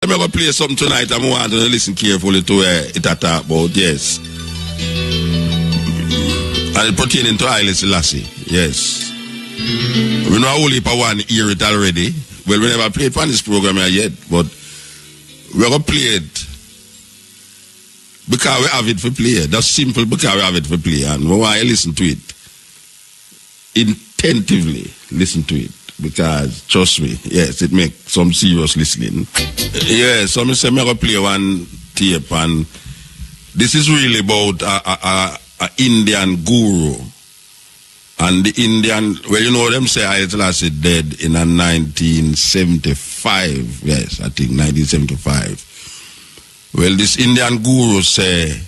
I'm going to play something tonight. I want to listen carefully to it I talk about, yes. And it pertaining to Haile Selassie, yes. We know only for one hear it already. Well, we never played on this program yet, but we're going to play it because we have it for play. That's simple because we have it for play. And we want to listen to it. Attentively listen to it. Because, trust me, yes, it makes some serious listening. Yeah, so I'm going to play one tape. And this is really about a Indian guru. And the Indian, well, you know, them say Haile Selassie dead in 1975. Yes, I think 1975. Well, this Indian guru say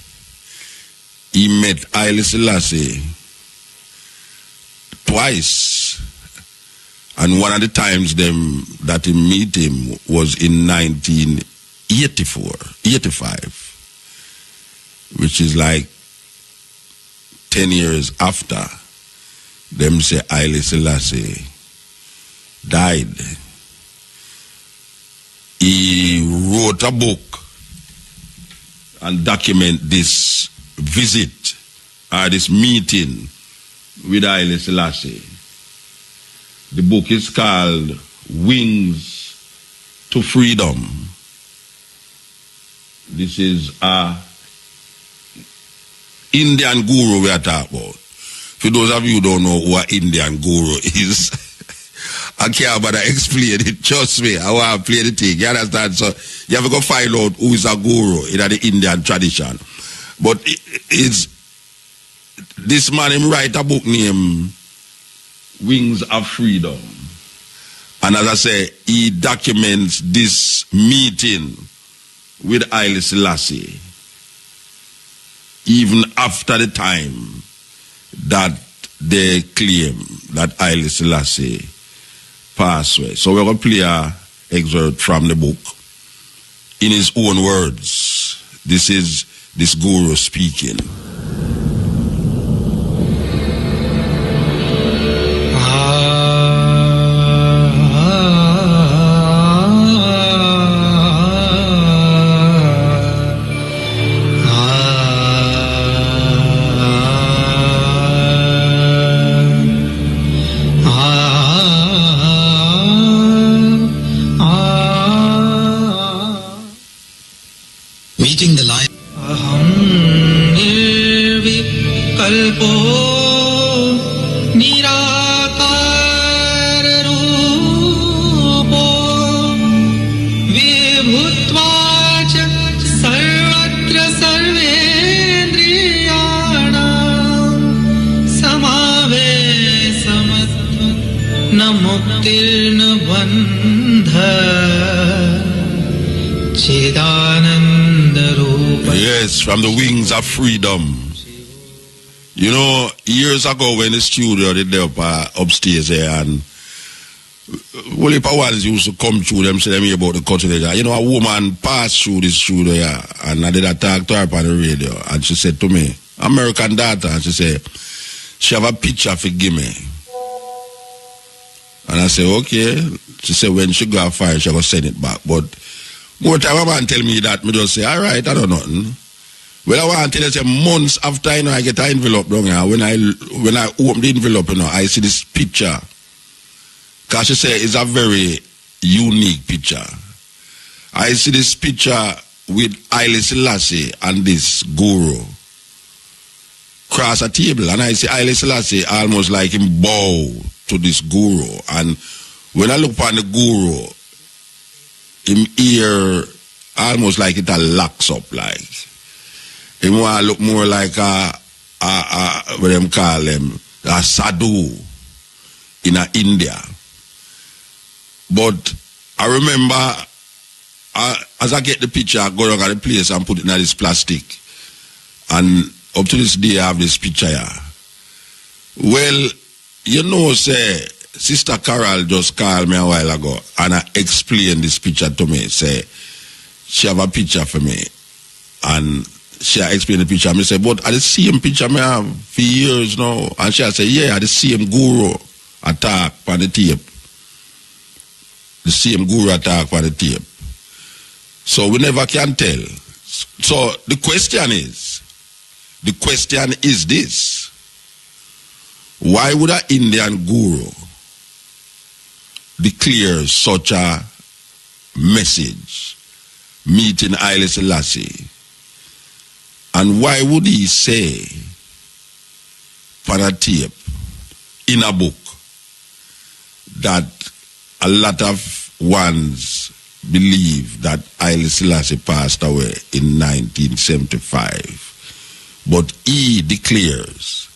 he met Haile Selassie twice. And one of the times that he meet him was in 1985, which is like 10 years after them say Haile Selassie died. He wrote a book and document this visit or this meeting with Haile Selassie. The book is called Wings to Freedom. This is a Indian guru we are talking about. For those of you who don't know who an Indian guru is, I can't bother explain it. Trust me, I want to play the thing. You understand? So you have to go find out who is a guru in the Indian tradition. But it's this man him write a book named Wings of Freedom. And as I say, he documents this meeting with Haile Selassie even after the time that they claim that Haile Selassie passed away. So we're going to play an excerpt from the book in his own words. This is this guru speaking. Meeting the lion. Aham nirvikalpo nirakar rupo vibhutvacha sarvatra sarvendriyanam samavesamatva na muktirna bandha chidananda. Yes, from the Wings of Freedom. You know, years ago when the studio did up upstairs there, and only ones used to come through them, say them here about the cutting edge. You know, a woman passed through this studio here, and I did a talk to her on the radio, and she said to me, American daughter, and she said, she have a picture for give me. And I said, okay. She said, when she got fired, she will send it back. But more time a man tell me that, me just say, all right, I don't know nothing. Well, I want to tell you, say, months after I get an envelope down here, when I open the envelope, I see this picture. Because she say it's a very unique picture. I see this picture with Haile Selassie and this guru cross a table, and I see Haile Selassie almost like him bow to this guru. And when I look upon the guru, him ear almost like it locks up, like him want to look more like a what them call them, a sadhu in India. But I remember as I get the picture, I go around the place and put it in this plastic, and up to this day I have this picture here. Well, you know, say Sister Carol just called me a while ago and I explained this picture to me. Say, she have a picture for me. And she explained the picture. I say, but I the same picture I have for years now. And she say, yeah, I the same guru attack on the tape. The same guru attack on the tape. So we never can tell. So the question is this. Why would an Indian guru declare such a message meeting Haile Selassie? And why would he say on a tape, in a book, that a lot of ones believe that Haile Selassie passed away in 1975, but he declares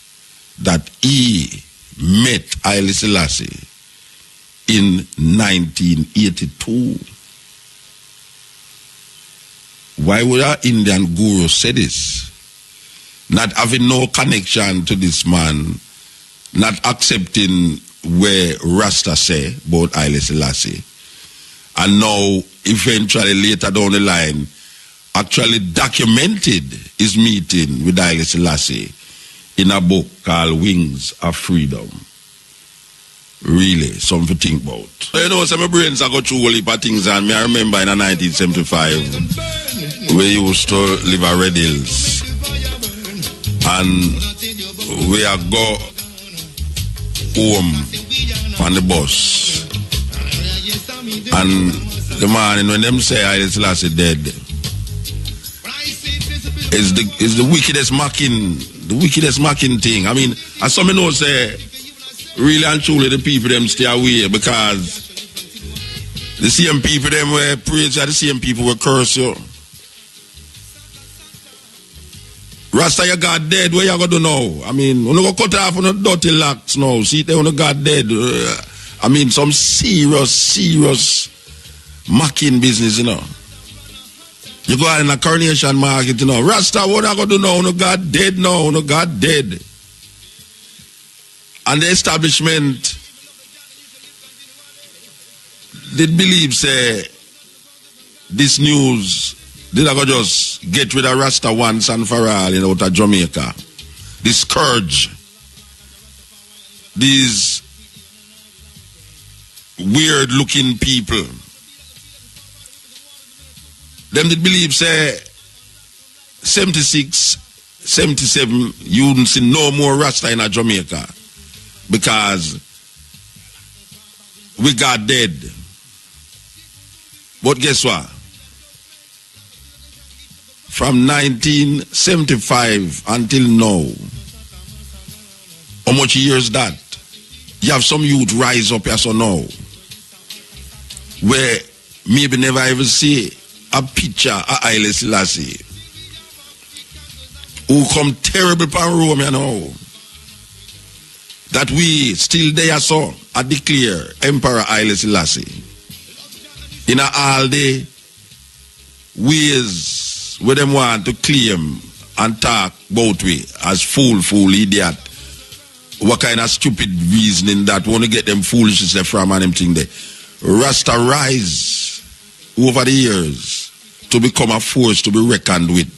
that he met Haile Selassie in 1982. Why would our Indian guru say this? Not having no connection to this man, not accepting where Rasta say about Haile Selassie, and now eventually later down the line actually documented his meeting with Haile Selassie in a book called Wings of Freedom. Really, something to think about. You know, some brains I got through a heap of things, and me I remember in 1975 we used to live at Red Hills, and we are go home on the bus, and the morning when them say Haile Selassie dead, is the wickedest mocking thing. I mean, as some know say, really and truly the people them stay away, because the same people them were praise are the same people were curse you. Rasta, you got dead, where you going to do now? I mean, you go cut off on the dirty locks now. See, they only got dead. I mean, some serious mocking business, you know. You go out in a coronation market, you know. Rasta, what I going to do now? You got dead now. You got dead. And the establishment did believe, say, this news did I go just get rid of Rasta once and for all, you know, out of Jamaica. This scourge, these weird looking people, them did believe, say, 76, 77, you wouldn't see no more Rasta in Jamaica because we got dead. But guess what? From 1975 until now, how much years that? You have some youth rise up here so now, where maybe never ever see a picture of Haile Selassie, who come terrible pan Rome, you know, that we still there so I declare Emperor Haile Selassie in all the ways where them want to claim and talk about we as fool idiot. What kind of stupid reasoning that want to get them foolishness from and them thing there. Rasta rise over the years to become a force to be reckoned with.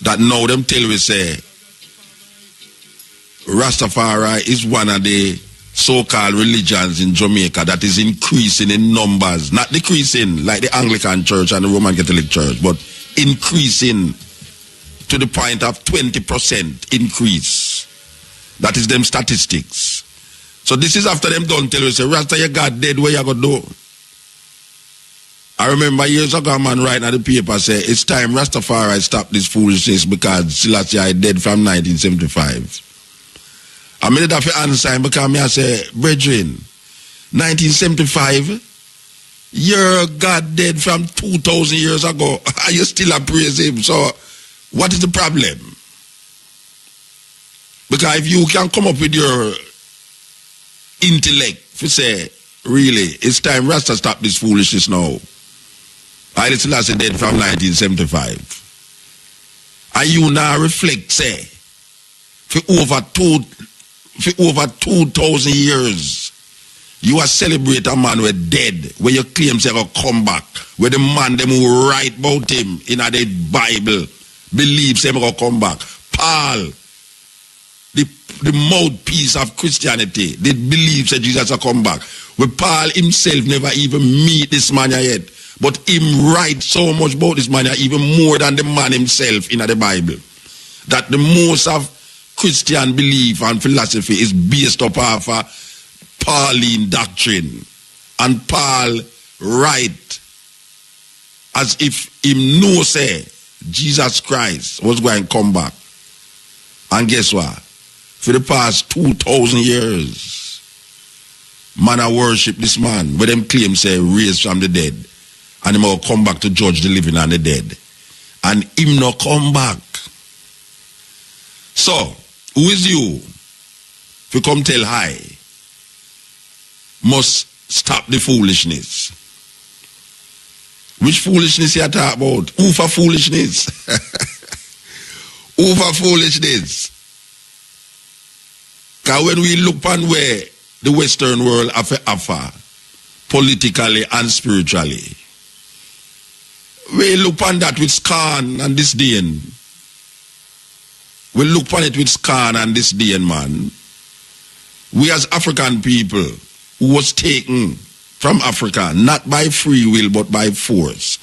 That now them tell we say Rastafari is one of the so-called religions in Jamaica that is increasing in numbers, not decreasing like the Anglican Church and the Roman Catholic Church, but increasing to the point of 20% increase. That is them statistics. So this is after them done tell you, say, Rasta, you got dead, where you going to do? I remember years ago, a man writing at the paper say, it's time Rastafari stop this foolishness because Selassie is dead from 1975. I made that for answer him because I say, brethren, 1975, your God dead from 2,000 years ago, and you still praise him. So, what is the problem? Because if you can come up with your intellect to say, really, it's time Rasta stop this foolishness now. Haile Selassie dead from 1975. And you now reflect, say, for over 2,000 years, you are celebrate a man who dead, where you claim say will come back, where the man them who write about him in the Bible believes him will come back. Paul, the mouthpiece of Christianity, they believe that Jesus will come back. Where Paul himself never even meet this man yet. But him write so much about this man, even more than the man himself in the Bible. That the most of Christian belief and philosophy is based upon a Pauline doctrine. And Paul write as if him know say Jesus Christ was going to come back. And guess what? For the past 2,000 years, man I worship this man, where them claim say raised from the dead. And him will come back to judge the living and the dead. And him not come back. So, who is you? If you come tell Haile, must stop the foolishness. Which foolishness you talk about? Who for foolishness? Who for foolishness? Because when we look on where the Western world have to offer, politically and spiritually, we look on that with scorn and disdain. We look on it with scorn and disdain, man. We as African people who was taken from Africa, not by free will but by force,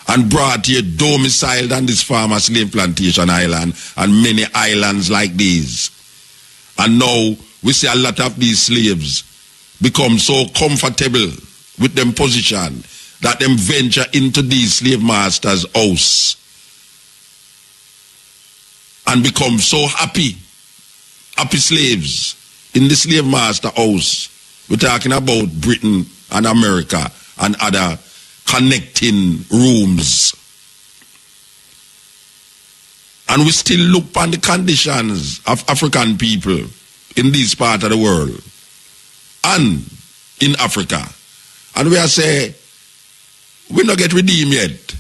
and brought here domiciled on this farmer slave plantation island and many islands like these. And now we see a lot of these slaves become so comfortable with them position that them venture into these slave masters' house and become so happy slaves in the slave master house. We're talking about Britain and America and other connecting rooms. And we still look upon the conditions of African people in this part of the world and in Africa. And we are say, we not get redeemed yet.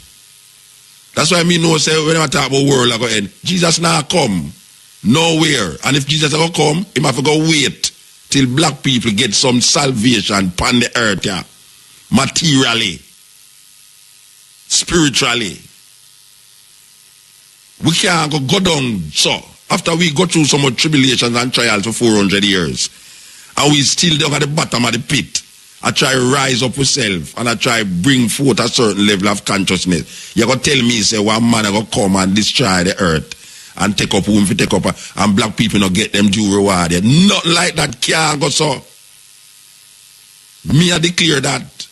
That's why me know say when I talk about world I go end, Jesus now come nowhere. And if Jesus ever come, he have to go wait till black people get some salvation upon the earth, yeah. Materially, spiritually. We can't go down so after we go through so much tribulations and trials for 400 years. And we still down at the bottom of the pit. I try rise up yourself and I try bring forth a certain level of consciousness. You're going to tell me, say, one man is going to come and destroy the earth and take up whom to take up and black people not get them due reward. Not like that can't go so. Me I declare that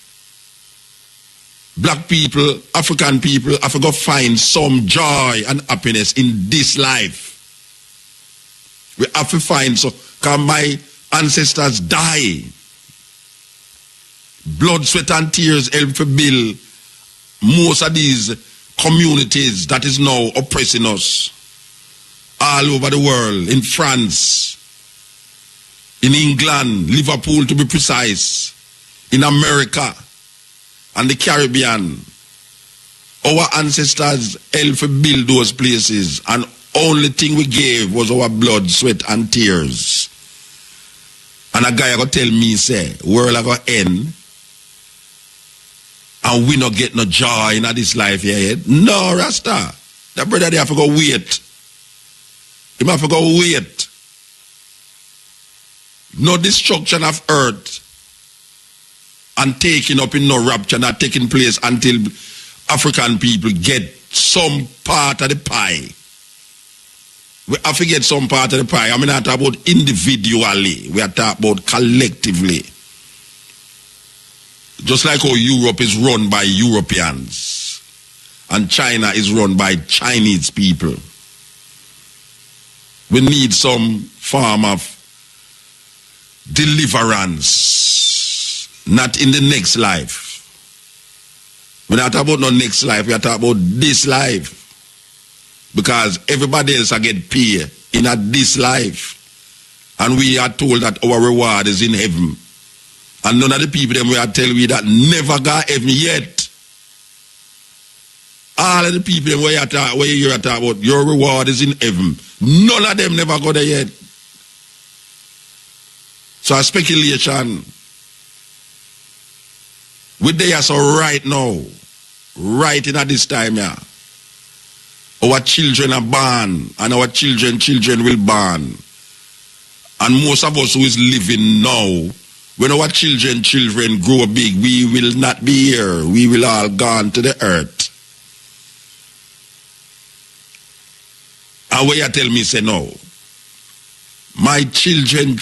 black people, African people have to go find some joy and happiness in this life. We have to find so, because my ancestors die. Blood, sweat and tears help to build most of these communities that is now oppressing us all over the world, in France, in England, Liverpool to be precise, in America and the Caribbean. Our ancestors helped to build those places, and only thing we gave was our blood, sweat and tears. And a guy going to tell me, say, world are going to end and we not get no joy in this life here. No, Rasta. That brother, they have to go wait. He have to go wait. No destruction of earth and taking up in no rapture not taking place until African people get some part of the pie. We have to get some part of the pie. I mean, not talk about individually. We are talking about collectively. Just like how Europe is run by Europeans and China is run by Chinese people. We need some form of deliverance, not in the next life. We're not talking about no next life, we are talking about this life. Because everybody else are get paid in this life. And we are told that our reward is in heaven. And none of the people them we are telling we that never got heaven yet. All of the people them where you are talking about your reward is in heaven. None of them never got there yet. So a speculation. We there so right now. Right in at this time here. Our children are born, and our children will born. And most of us who is living now, when our children grow big, we will not be here. We will all gone to the earth. And where you tell me, say no. My children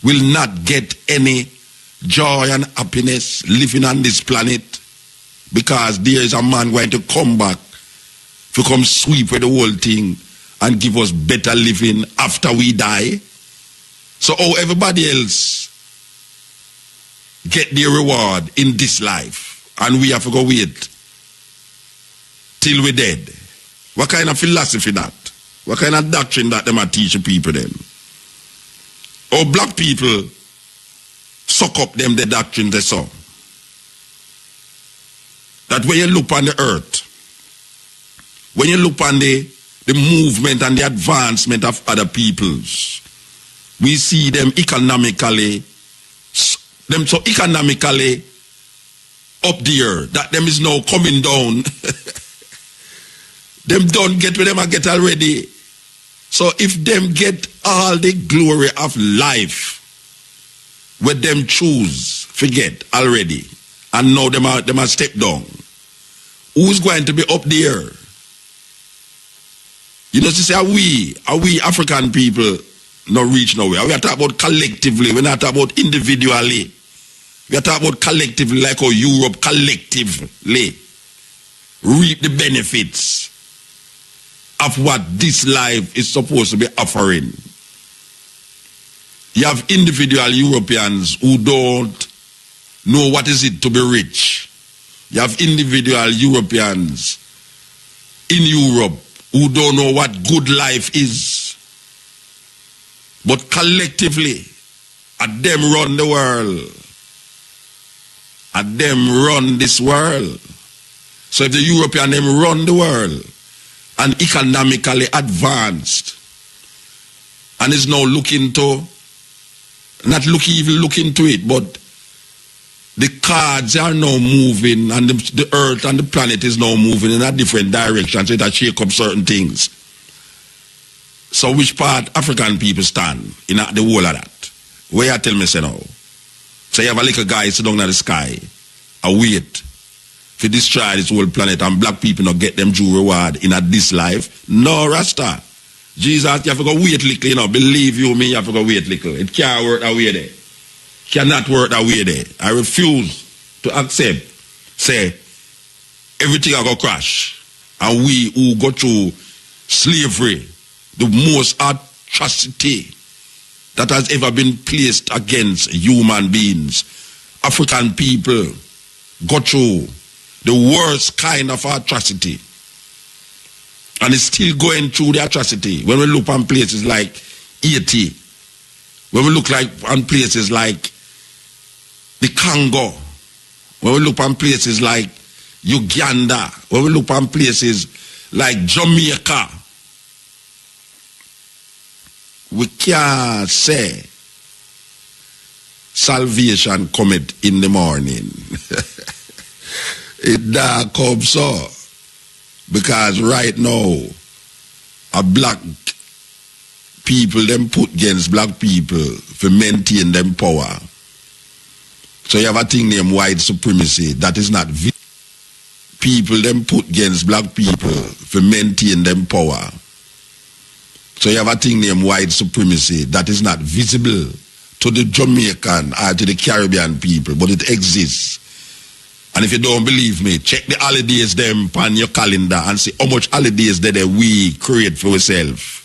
will not get any joy and happiness living on this planet because there is a man going to come back to come sweep with the whole thing and give us better living after we die. So how everybody else get their reward in this life and we have to go wait till we're dead. What kind of philosophy that? What kind of doctrine that them are teaching people then? Or black people suck up them the doctrine they saw. That when you look on the earth, when you look on the movement and the advancement of other peoples, we see them economically so economically up there that them is now coming down. Them don't get where them a get already. So if them get all the glory of life, where them choose, forget already, and now them a step down, who's going to be up there? You know, to say, are we African people not reach nowhere? We are talking about collectively, we're not talking about individually. We are talking about collectively, like how Europe collectively reap the benefits of what this life is supposed to be offering. You have individual Europeans who don't know what is it to be rich. You have individual Europeans in Europe who don't know what good life is. But collectively, at them run the world. At them run this world. So if the European them run the world and economically advanced and is now looking to, even looking to it, but the cards are now moving and the earth and the planet is now moving in a different direction, so it has shake up certain things. So which part African people stand in the whole of that? Where you tell me say now? So you have a little guy sit down in the sky, a wait to destroy this whole planet and black people not get them due reward in this life? No, Rasta. Jesus, you have to go wait little, you know, believe you me, you have to go wait little. It can't work that way there. Cannot work that way there. I refuse to accept, say, everything I go crash. And we who go through slavery, the most atrocity that has ever been placed against human beings. African people go through the worst kind of atrocity. And it's still going through the atrocity. When we look on places like Haiti, when we look on places like the Congo, when we look on places like Uganda, when we look on places like Jamaica, we can't say salvation cometh in the morning. It don't come so. Because right now, a black people them put against black people to maintain them power. So you have a thing named white supremacy that is not people them put against black people to maintain them power. So you have a thing named white supremacy that is not visible to the Jamaican or to the Caribbean people, but it exists. And if you don't believe me, check the holidays them on your calendar and see how much holidays that we create for ourselves.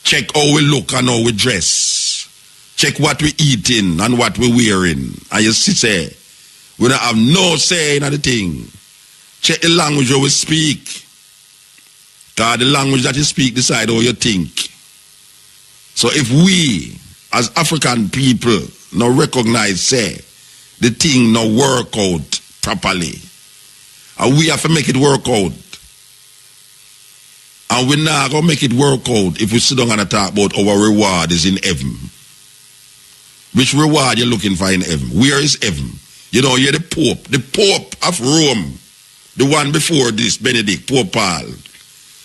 Check how we look and how we dress. Check what we eating and what we wearing. And you say, we don't have no say in the thing. Check the language that we speak. Because the language that you speak decide how you think. So if we, as African people, now recognize, say, the thing now work out properly, and we have to make it work out. And we're not going to make it work out if we sit down and talk about our reward is in heaven. Which reward you're looking for in heaven? Where is heaven? You know, you're the Pope of Rome, the one before this, Benedict, Pope Paul.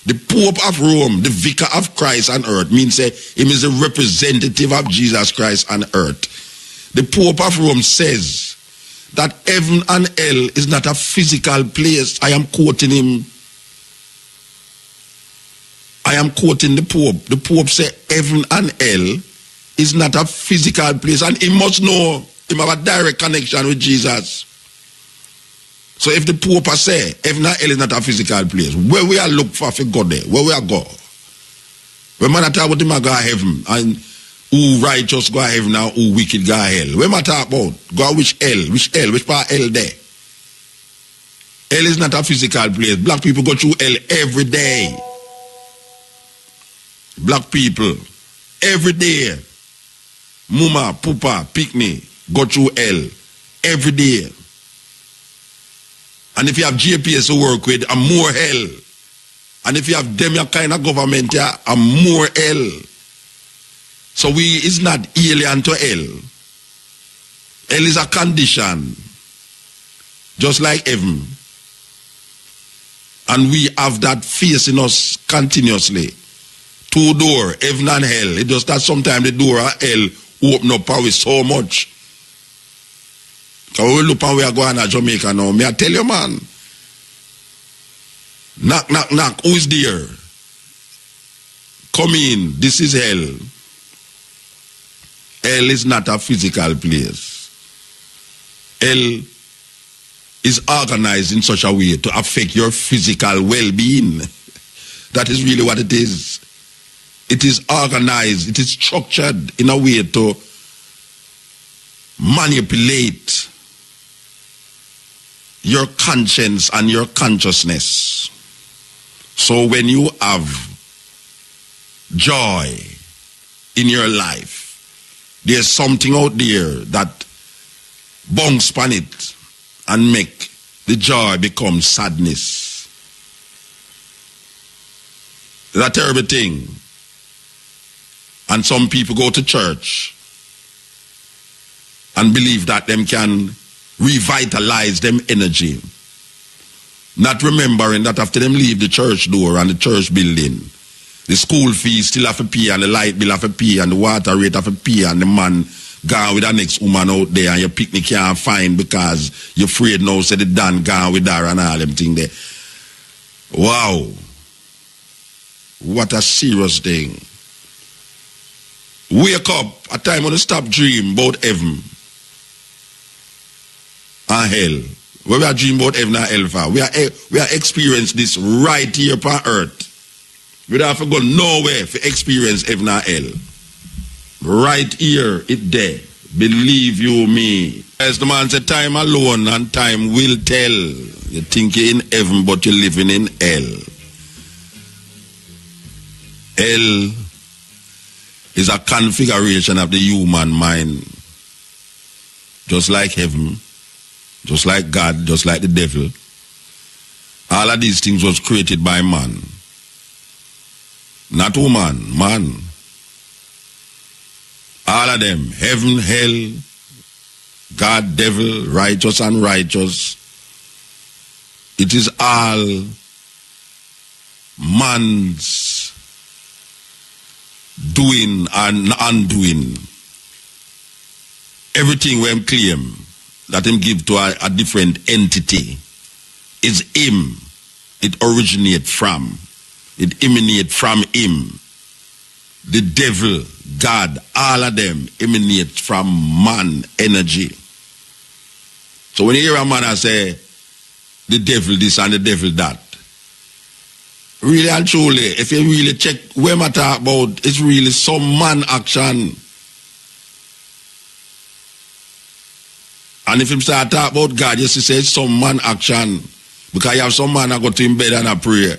The Pope of Rome, the Vicar of Christ on earth, means him is a representative of Jesus Christ on earth. The Pope of Rome says that heaven and hell is not a physical place. I am quoting him. I am quoting the Pope. The Pope said heaven and hell is not a physical place, and he must know he have a direct connection with Jesus. So if the Pope say heaven and hell is not a physical place, where we are look for go there, where we are go? When man talk about him go to heaven, and who righteous go to heaven and who wicked go to hell. When man talk about go which part hell there? Hell is not a physical place. Black people go through hell every day. Black people every day. Mama, Papa, Picnic go through hell every day. And if you have GPS to work with, I'm more hell. And if you have them kind of government, I'm more hell. So is not alien to hell. Hell is a condition, just like heaven. And we have that facing us continuously. Two doors, heaven and hell. It just that sometimes the door of hell open up with so much. Because we look and we are going to Jamaica now. May I tell you, man? Knock, knock, knock. Who is there? Come in. This is hell. Hell is not a physical place. Hell is organized in such a way to affect your physical well-being. That is really what it is. It is organized. It is structured in a way to manipulate your conscience and your consciousness. So when you have joy in your life, there's something out there that bounce upon it and make the joy become sadness. That's a terrible thing. And some people go to church and believe that them can revitalize them energy, not remembering that after them leave the church door and the church building, the school fees still have to pay, and the light bill have to pay, and the water rate have to pay, and the man gone with the next woman out there, and your picnic can't find because you're afraid now, say the Dan gone with her and all them thing there. Wow. What a serious thing. Wake up a time when you stop dream about heaven and hell. When we are dreaming about heaven and hell for, we are experience this right here upon earth. We don't have to go nowhere to experience heaven and hell. Right here, it there. Believe you me. As the man said, time alone and time will tell. You think you're in heaven, but you're living in hell. Hell is a configuration of the human mind. Just like heaven, just like God, just like the devil. All of these things was created by man. Not woman, man. All of them, heaven, hell, God, devil, righteous, unrighteous. It is all man's doing and undoing. Everything we claim that him give to a different entity is him. It originates from. It emanates from him. The devil, God, all of them emanate from man energy. So when you hear a man say, the devil this and the devil that, really and truly, if you really check where I talk about, it's really some man action. And if him start talk about God, you see say it's some man action. Because you have some man that go to him bed and a pray.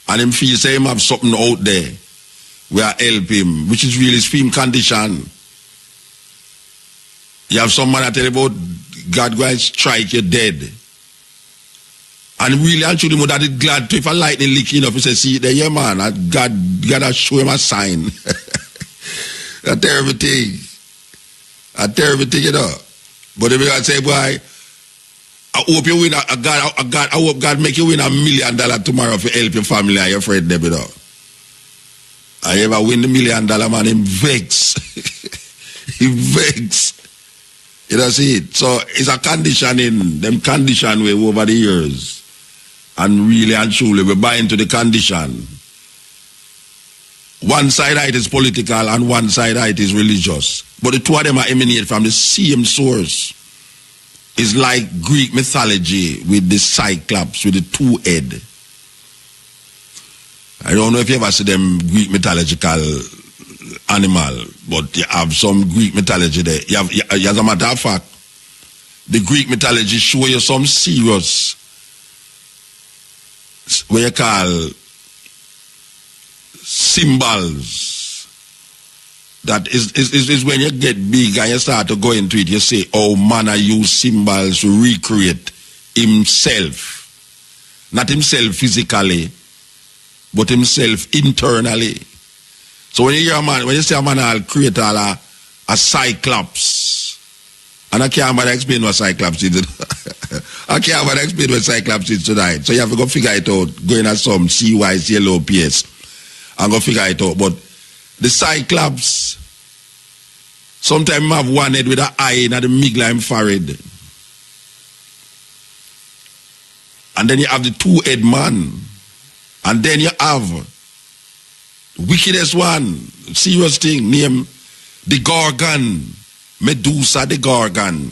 And him feel say him have something out there where help him, which is really his film condition. You have some man that tell you about God going to strike you dead. And really and truly that is glad to if a lightning lick enough, he say, see there, yeah man, God has show him a sign. A terrible thing. A terrible thing, you know. But if you say, boy, I hope you win I hope God make you win $1 million tomorrow for help your family and your friend them, you know. I ever win the $1 million, man, him vex. He vex. You know, see it. So it's a conditioning, them condition way over the years. And really and truly we buy into the condition. One side it is political and one side it is religious. But the two of them are emanate from the same source. It's like Greek mythology with the Cyclops, with the two head. I don't know if you ever see them Greek mythological animal, but you have some Greek mythology there. As a matter of fact, the Greek mythology show you some serious, what you call symbols. That is when you get big and you start to go into it, you say, oh man, I use symbols to recreate himself. Not himself physically, but himself internally. So when you hear a man, when you say a man, I'll create a cyclops. And I can't even explain what cyclops is. I can't even explain what cyclops is tonight. So you have to go figure it out, go in at some CY's yellow PS and go figure it out. But the cyclops, sometimes have one head with an eye in the midline forehead. And then you have the two-head man. And then you have wickedest one, serious thing, named the Gorgon, Medusa the Gorgon.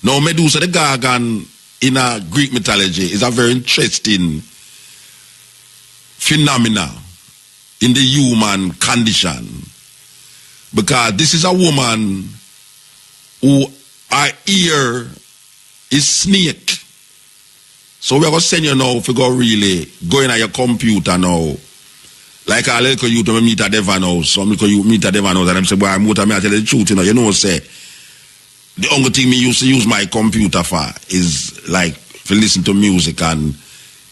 Now Medusa the Gorgon in a Greek mythology is a very interesting phenomena in the human condition, because this is a woman who her ear is snake. So we're going to send you now if you go really go in at your computer now. Like a little you to meet a Devon house. Some little you meet a Devon house and them say, boy, I'm muta, I tell you the truth, you know, say the only thing me used to use my computer for is like to listen to music and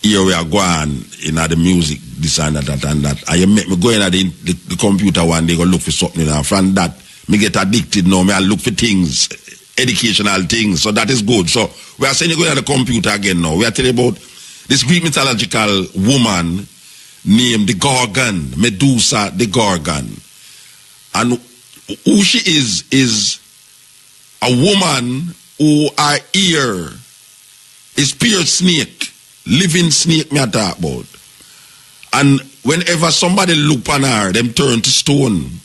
here we are going in the music, this and that and that. And you make me go in at the computer one day, go look for something, and from that, me get addicted now, me I look for things, educational things, so that is good. So we are saying you go in at the computer again now. We are telling about this Greek mythological woman named the Gorgon, Medusa the Gorgon. And who she is a woman who her ear is pure snake. Living snake me I talk about. And whenever somebody look on her, them turn to stone.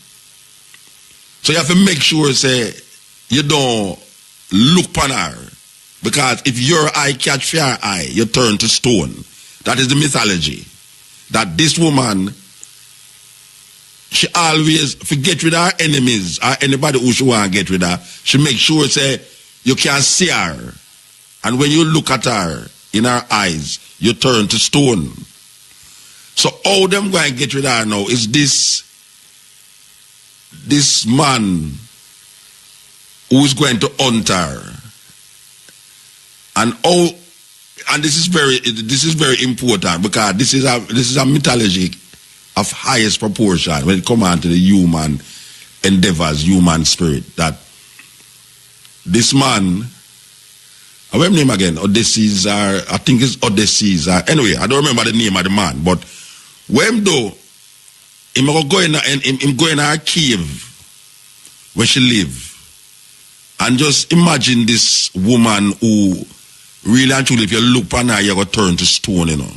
So you have to make sure say you don't look on her. Because if your eye catch your eye, you turn to stone. That is the mythology. That this woman, she always forget with her enemies or anybody who she want to get rid of. She make sure say you can't see her. And when you look at her, in her eyes, you turn to stone. So how them going to get rid of her now is this man who is going to hunt her. And this is very important, because this is a mythology of highest proportion when it comes on to the human endeavors, human spirit. That this man, what's his name again? Odysseus, I think it's Odysseus. Anyway, I don't remember the name of the man. But when though, him go in her cave where she live, and just imagine this woman who really and truly, if you look on her, you're going to turn to stone, you know.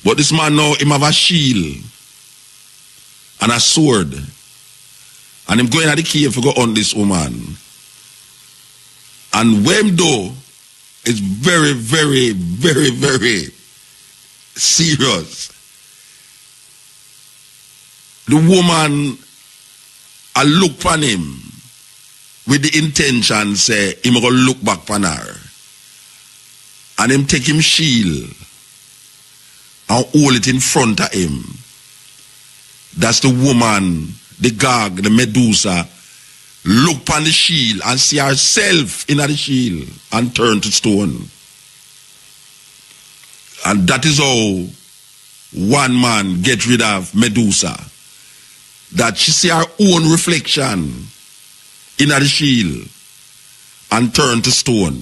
But this man now, him have a shield and a sword, and him going at the cave to go on this woman. And when though, it's very, very, very, very serious. The woman, I look on him with the intention, say, him gonna look back on her. And him take him shield and hold it in front of him. That's the woman, the Gog, the Medusa, look on the shield and see herself in the shield and turn to stone. And that is how one man get rid of Medusa. That she see her own reflection in the shield and turned to stone.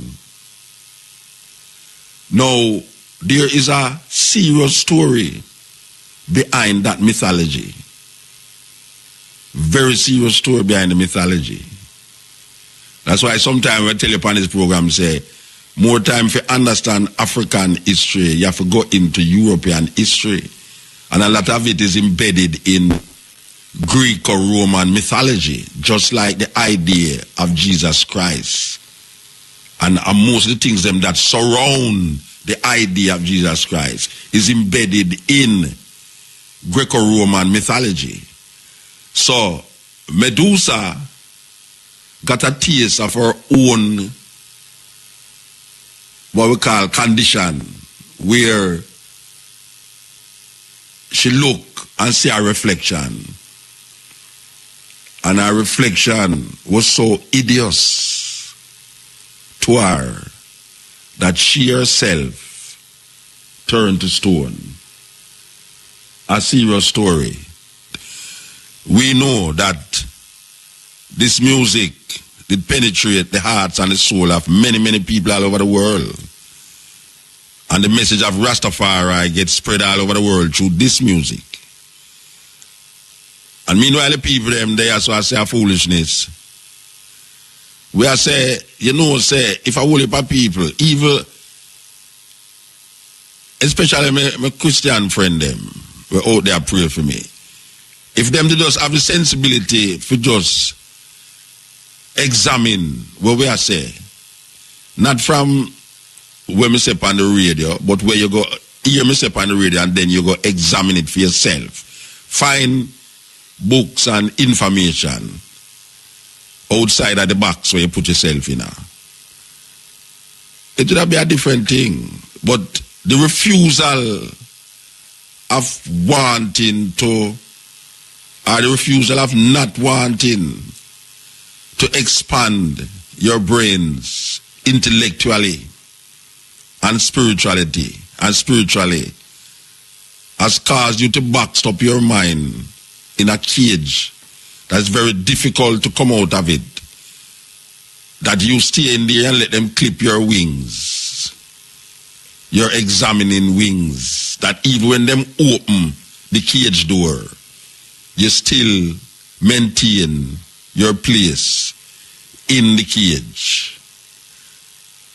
Now, there is a serious story behind that mythology. Very serious story behind the mythology. That's why sometimes I tell you upon this program, say, more time for understand African history, you have to go into European history. And a lot of it is embedded in Greek or Roman mythology, just like the idea of Jesus Christ. And most of the things them that surround the idea of Jesus Christ is embedded in Greco-Roman mythology. So Medusa got a taste of her own, what we call condition, where she look and see her reflection. And her reflection was so hideous to her that she herself turned to stone. A serious story. We know that this music did penetrate the hearts and the soul of many, many people all over the world. And the message of Rastafari gets spread all over the world through this music. And meanwhile, the people them there, so I say a foolishness. We are say, you know, say, if I will help people, evil, especially my Christian friend them, were out there pray for me. If them they just have the sensibility for just examine what we are say, not from where me say on the radio, but where you go hear me say on the radio and then you go examine it for yourself. Find books and information outside of the box where you put yourself in. It would be a different thing. But the refusal of wanting to, or the refusal of not wanting to expand your brains intellectually and spiritually has caused you to box up your mind in a cage that's very difficult to come out of it. That you stay in there and let them clip your wings. Your examining wings. That even when them open the cage door, you still maintain your place in the cage.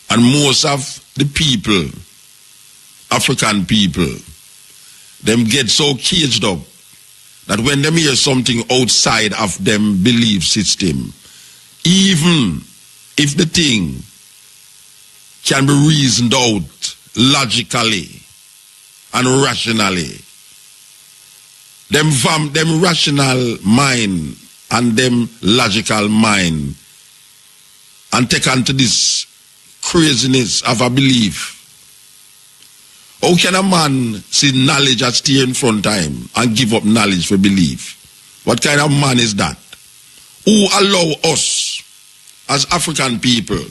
And most of the people, African people, them get so caged up that when them hear something outside of them belief system, even if the thing can be reasoned out logically and rationally, them rational mind and them logical mind and take on to this craziness of a belief. How can a man see knowledge as stay in front of him and give up knowledge for belief? What kind of man is that? Who allow us as African people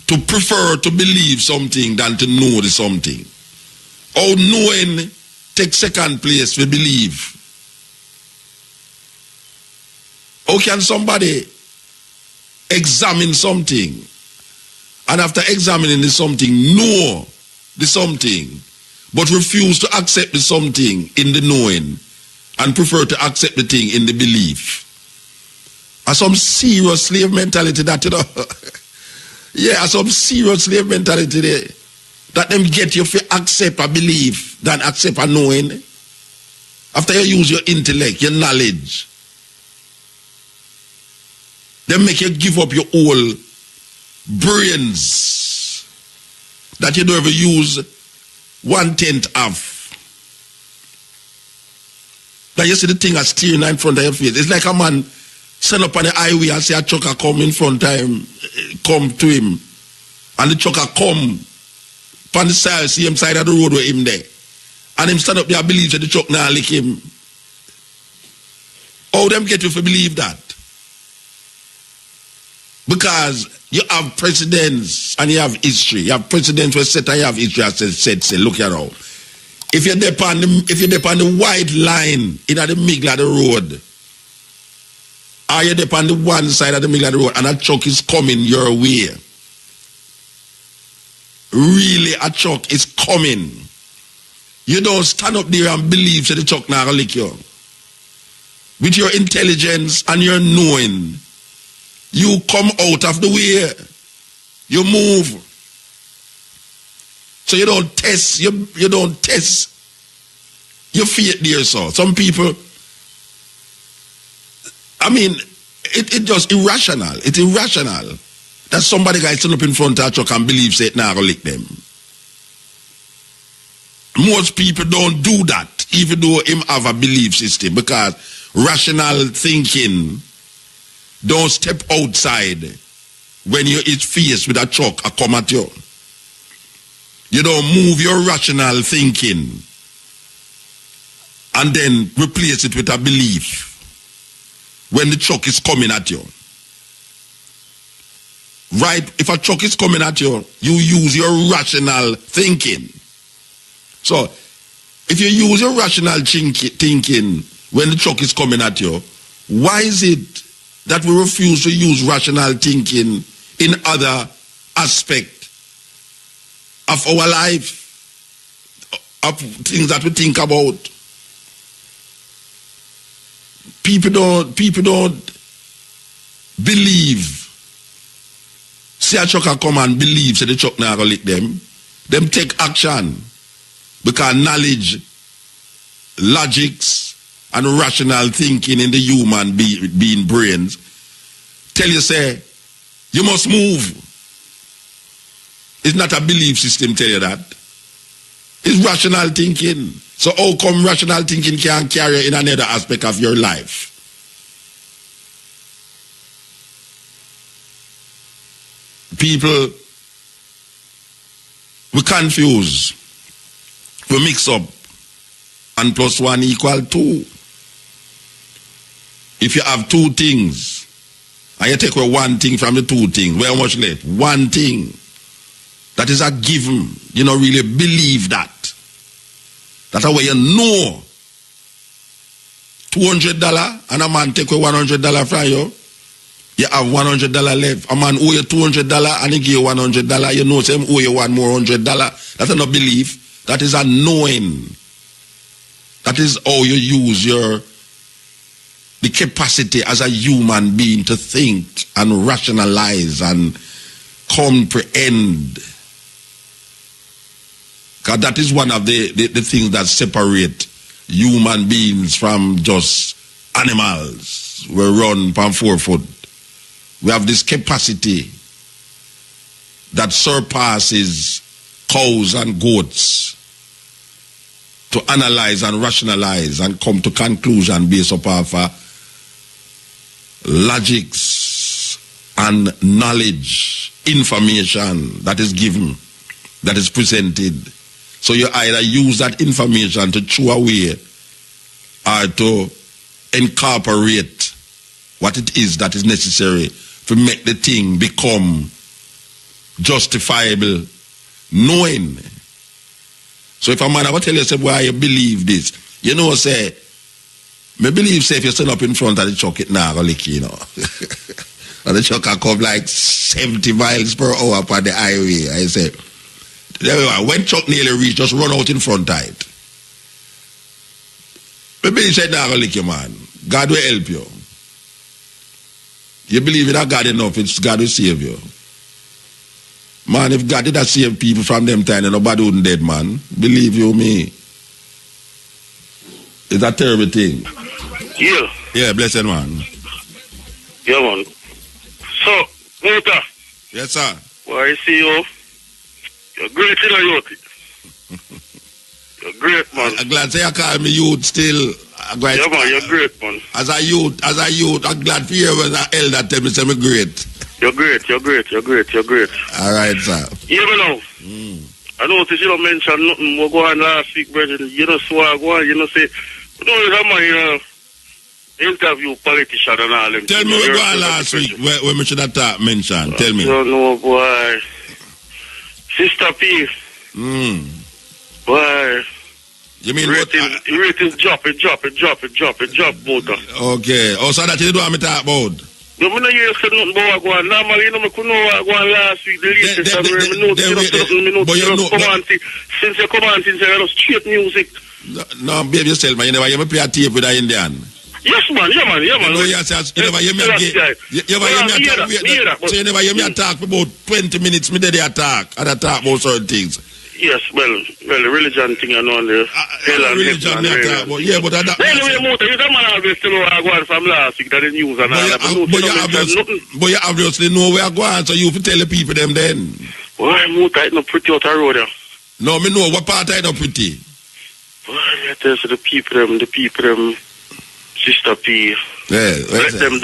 to prefer to believe something than to know the something? How knowing take second place for believe? How can somebody examine something and after examining the something know the something but refuse to accept the something in the knowing and prefer to accept the thing in the belief? Some serious slave mentality that, you know. Yeah, some serious slave mentality there. That them get you to accept a belief than accept a knowing. After you use your intellect, your knowledge, they make you give up your whole brains that you don't ever use 1/10 of. That you see the thing as steering in front of your face. It's like a man stand up on the highway and say a trucker come in front of him, come to him, and the trucker come on the side, same side of the road with him there. And him stand up there, believe that the truck now lick him. How them get you to believe that? Because you have presidents and you have history. You have presidents who said you have history and say, look here now. If you're there on the white line in the middle of the road, Are you there on the one side of the middle of the road and a truck is coming your way? Really, a truck is coming. You don't stand up there and believe that the truck not gonna lick you. With your intelligence and your knowing, you come out of the way. You move. So you don't test, you don't test your faith there, so. Some people, I mean, it just irrational. It's irrational that somebody guy stand up in front of a truck and believes it now gonna lick them. Most people don't do that, even though him have a belief system, because rational thinking don't step outside when you is faced with a truck a come at you. You don't move your rational thinking and then replace it with a belief when the truck is coming at you. Right? If a truck is coming at you, you use your rational thinking. So, if you use your rational thinking when the truck is coming at you, why is it that we refuse to use rational thinking in other aspects of our life, of things that we think about? People don't believe. See a trucker come and believe so the truck not gonna lick them. Them take action because knowledge, logics, and rational thinking in the human being brains tell you say you must move. It's not a belief system tell you that. It's rational thinking. So how come rational thinking can carry in another aspect of your life? People, we confuse, we mix up, and plus 1 equal 2. If you have 2 things, and you take away 1 thing from the 2 things, where much left? 1 thing. That is a given. You don't really believe that. That's how you know. $200 and a man take away $100 from you. You have $100 left. A man owe you $200 and he give you $100. You know him owe you one more $100. That's not belief. That is a knowing. That is how you use the capacity as a human being to think and rationalize and comprehend. Because that is one of the things that separate human beings from just animals. We run on 4 foot. We have this capacity that surpasses cows and goats to analyze and rationalize and come to conclusion based upon logics and knowledge, information that is given, that is presented. So you either use that information to throw away or to incorporate what it is that is necessary to make the thing become justifiable knowing. So if a man ever tell you, say, why you believe this, you know, say, me believe, say, if you stand up in front of the truck, it now lick you, know. And the truck can come like 70 miles per hour upon the highway. I say, when truck nearly reach, just run out in front of it. Me believe, say, now lick you, man. God will help you. You believe in that God enough, it's God will save you. Man, if God did not save people from them time, nobody wouldn't dead, man. Believe you me. It's a terrible thing. Yeah. Yeah, blessed man. Yeah, man. So, Muta. Yes, sir. Well, I see you. You're great in a youth. You're great, man. I'm glad say you call me youth still. Yeah, man, you're great, man. As a youth, I'm glad for you when an elder tell me say me great. You're great. All right, sir. Yeah, but now, I noticed you don't mention nothing more go on last week, brother. You know, swag go on, you know, say, you know, that man, interview politician and all them. Tell me what go on last week, where we should have mentioned. Tell me. I don't know, boy. Sister P. Boy, You mean ratings drop, Muta. Okay. Oh, so that you don't want me to talk about? No, I don't hear nothing about what going on. Normally, I could know what going last week, the latest. Since you come on, since you straight music. No, behave yourself, man. You never hear me play a tape with an Indian. Yes, man. You never hear me talk. You never hear me talk. So you never hear me talk for about 20 minutes. Me did the attack. And I talk about certain things. Yes, well, the religion thing I know there. Religion, yeah, but that. Anyway, Muta, you don't always still know where I go on from last week. That the news and all that. But you obviously know where I go on, so you have to tell the people them then. Why, Muta, it's not pretty out the road there. No, me know what part I not pretty. Well, I tell you, the people them, Sister P. Yeah, let them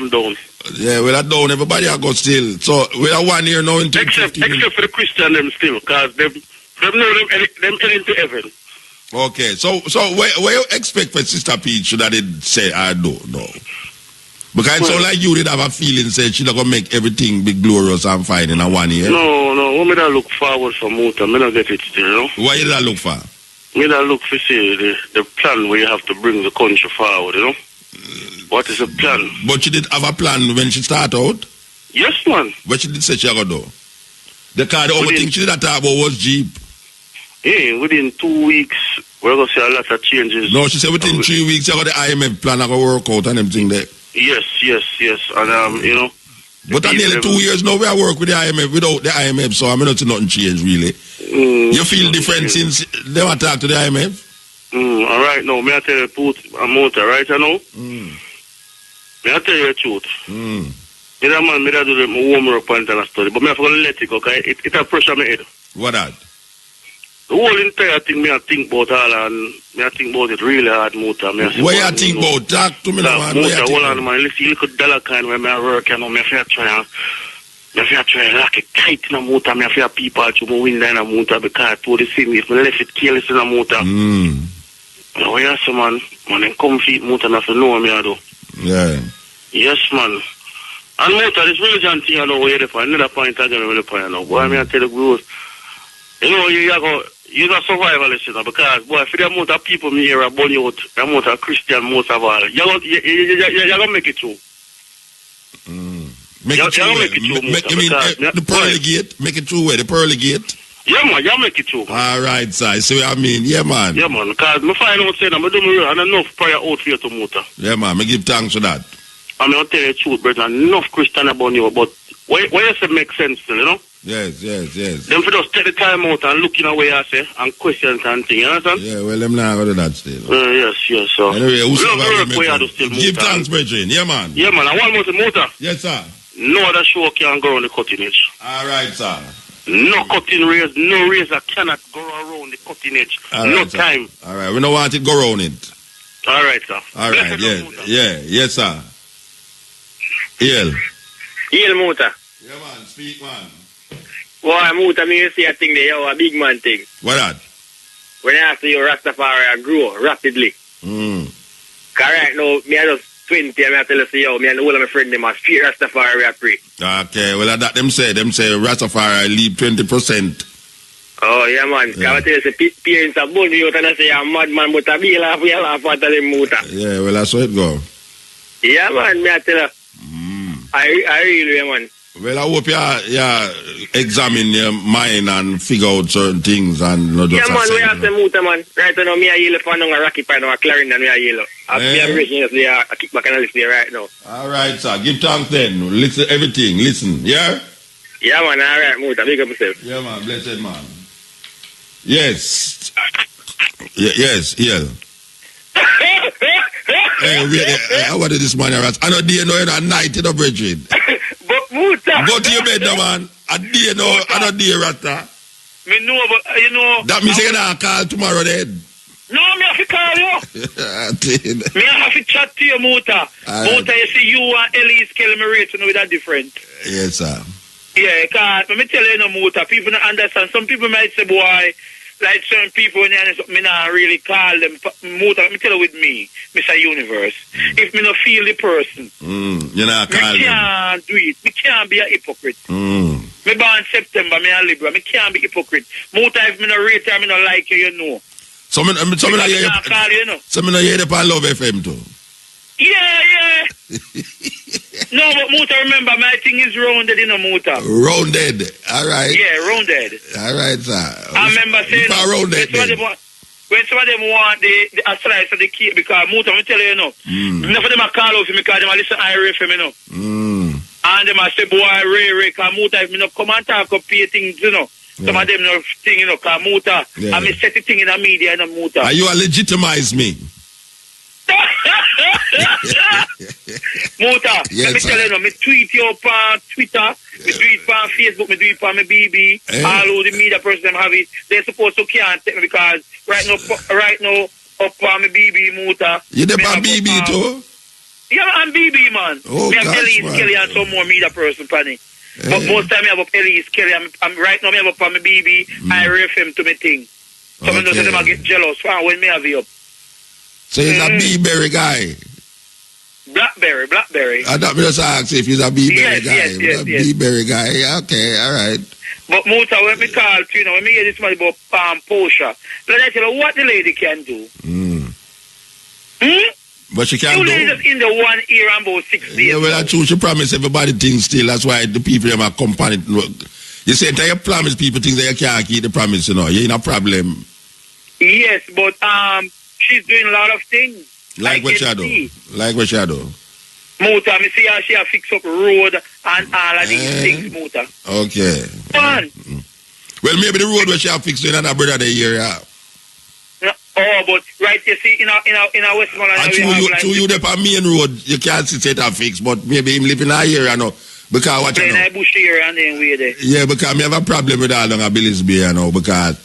down. Yeah, well, I don't. Everybody I go still. So we are 1 year now into except for the Christian them still, because them know them heading to heaven. Okay, so where you expect for Sister Peach that it say I don't know? Because it's all like you did have a feeling say she's not gonna make everything be glorious and fine in a 1 year. No, what me that look forward for Muta, me not get it still, you know? Why you that look for? Me that look for see the plan where you have to bring the country forward, you know? What is the plan? But she did have a plan when she started out? Yes, man. But she did say she gonna do. The only thing she did talk about was Jeep. Yeah, within 2 weeks, we're going to see a lot of changes. No, she said within 3 weeks, you got the IMF plan, I got to work out and everything there. Yes. And, you know. But at nearly 2 years now, we are work with the IMF without the IMF, so I'm not nothing change, really. You feel different since they were talk to the IMF? All right, now, may I tell you the truth, Muta, right, you know? May I tell you the truth? Me that man, me that do the homework point and a study, but me have to let it go, because it a pressure my head. What that? The whole entire thing, me I think about all, and me I think about it really hard, Muta. What you think about? Talk to me now, man. Muta, hold on, man. Listen, look at dollar kind where me I work, you know, me have to try lock it tight in a Muta. Me have to people to my window in a Muta, because to the same, if me left it careless in a Muta. Now, yes, man, then come feet, Muta, me have to know me, I do. Yeah. Yes, man. And Muta, this religion thing, I know where you're from. Another point again, where you're from, now. Boy, me I tell the growth. You know, you're a survivalist, you know, because, boy, for the amount of people me here are born out, the amount of Christian, most of all, you're going to make it through. Make it through. You mean the pearly gate? Make it through where? The pearly gate? Yeah, man, you make it through. All right, sir. See what I mean? Yeah, man. Yeah, man, because I find out saying, I'm doing real, and enough prayer out for you to Muta. Yeah, man, I give thanks for that. I'm going to tell you the truth, brother, enough Christian about you, but what you say makes sense still, you know? Yes. Them for just take the time out and look in a way I say and questions and things, you understand? Yeah, well, them not going to do that still. Yes, so. Anyway, give thanks, brethren. Yeah, man. Yeah, man. And one more thing, Muta. Yes, sir. No other show can go around the cutting edge. All right, sir. No cutting razor, no razor cannot go around the cutting edge. All no right, time. Sir. All right, we don't want it go around it. All right, sir. All right, yes, sir. Haile, Muta. Yeah, man, speak, man. Well, Muta, me see a thing there, a big man thing. What that? When I see your Rastafari grow rapidly. Because right now, me I just 20, and I tell you, yo, me and all of my friends, them are straight Rastafari I pray. Okay, well, that them say Rastafari leave 20%. Oh, yeah, man. Because I tell you, say, parents are born out and I say, I'm mad man, but I be laugh after them, Muta. Yeah, well, that's how it go. Yeah, man, me I tell you. I really, man. Well, I hope you examine your mind and figure out certain things and not just... Yeah, man, we have to Muta, man. Right now, me a Haile fan on a Rocky Pine or a Clarendon, me a Haile. I'm reaching a kickback analyst there right now. All right, sir. Give thanks then. Listen, everything. Listen, yeah? Yeah, man. All right, Muta. Big up yourself. Yeah, man. Blessed, man. Yes. Yes. Hey, what is this man? I know day no, you're night, you know, Bridget. But Muta. Go to your bed now, man. I know day, Rata. Me know, but you know... That means you're going to call tomorrow then. No, me have to call you. Me have to chat to you, Muta. Muta, you see, you and Ellie's killing me rate, you know, that different. Yes, sir. Yeah, because, let me tell you, no, Muta, people don't understand. Some people might say, boy, like certain people, when me not really call them, Muta, let me tell you with me, Mr. Universe, if me not feel the person, you're not calling. Me can't do it. Me can't be a hypocrite. Me born September, me a Libra, me can't be hypocrite. Muta, if me not rate her, me not like you, you know. Some of Because I can't call you, you know. Some of hear the on Love FM too. Yeah. No, but Muta, remember, my thing is rounded, you know, Muta. Rounded. All right. Yeah, rounded. All right, sir. I remember saying, when some of them want the a slice of the cake, because Muta, I'm tell you, you know, enough of them are call out for me because they listen to IRFM, you know. And them say, boy, Ray, because Muta, if me not come and talk up pay things, you know. Some of them no thing, you know, because Muta, I mean, set the thing in the media, you know, Muta. Are you legitimize me? Muta, yes, let me tell you, me tweet you up on Twitter, me do it on Facebook, me do it on my BB, all of the media person them have it. They're supposed to can't take me because right now up on my BB, Muta. You there on BB too? Yeah, I'm BB, man. Oh, me have Kelly and some more media person, Panny. But most time I have up Elise Kelly. I'm right now I have up on my BB, I refer him to me thing. So I know them I get jealous when me have you up. So he's a B-berry guy. Blackberry. I thought me just ask if he's a B-berry guy. Yes. B-berry guy. Okay, all right. But Muta, when me call to, you know, when me hear this man about Portia, let me tell you what the lady can do. But she can't you do. ladies just in the 1 year and about 6 days. Yeah, well, that's true. She promised everybody things still. That's why the people them are company. You say that you promise people things that you can't keep the promise, you know. You ain't a problem. Yes, but she's doing a lot of things. Like what she do? Like what she do? Muta, me see how she fix up road and all of these things, Muta. Okay. Fun. Well, maybe the road where she fix in another brother the area. No, but right, you see, in a Westmoreland, and to you, the main road, you can't see it fix, but maybe him live in a area, no. Because what you know. In a bush area and then we there. Yeah, because me have a problem with all along Billy's Bay, you know, because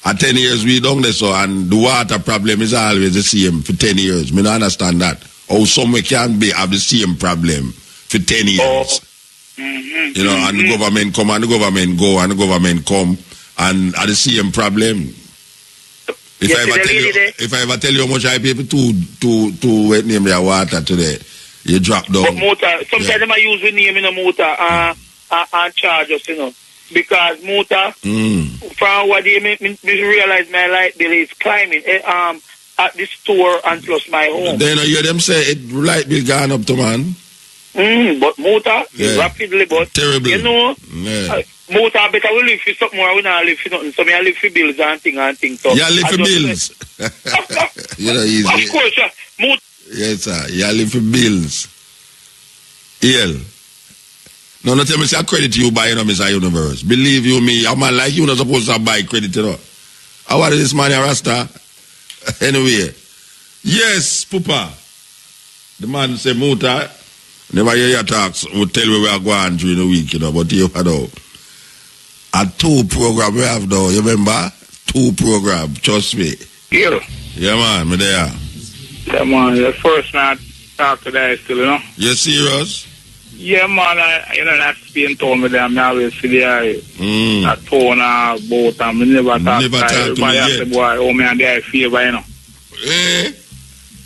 at 10 years we done this, so, and the water problem is always the same for 10 years. Me don't understand that. How somewhere can be have the same problem for 10 years. You know, and the government come and the government go and the government come and are the same problem. If I ever tell you how much I pay for to wet name their water today, you drop down. But Muta, sometimes them I use the name in a Muta and charge us, you know. Because Muta, from what they make me realize my light bill is climbing at the store and plus my home. Then you hear them say it light bill gone up to man. But Muta, rapidly, but terrible. You know, Muta better we live for something more, we not live for nothing. So I live for bills and things. So you live for bills. You know, easy. Of course, Muta. Yes, sir. You live for bills. No, tell me, say I credit you buying on Mr. Universe. Believe you me, a man like you not supposed to buy credit, you know. How are this man, Rasta? Anyway. Yes, Pupa. The man say, Muta, never hear your talks, will tell me we are going during the week, you know, but you know. A 2 program we have now, you remember? 2 program, trust me. Yeah. Yeah, man, me there. Yeah, man, the first night talk today still, you know. You serious? Yeah, man, that's being told me that I'm always see there. That phone boat and me never talk to everybody else, boy, oh, me and there favor, you know.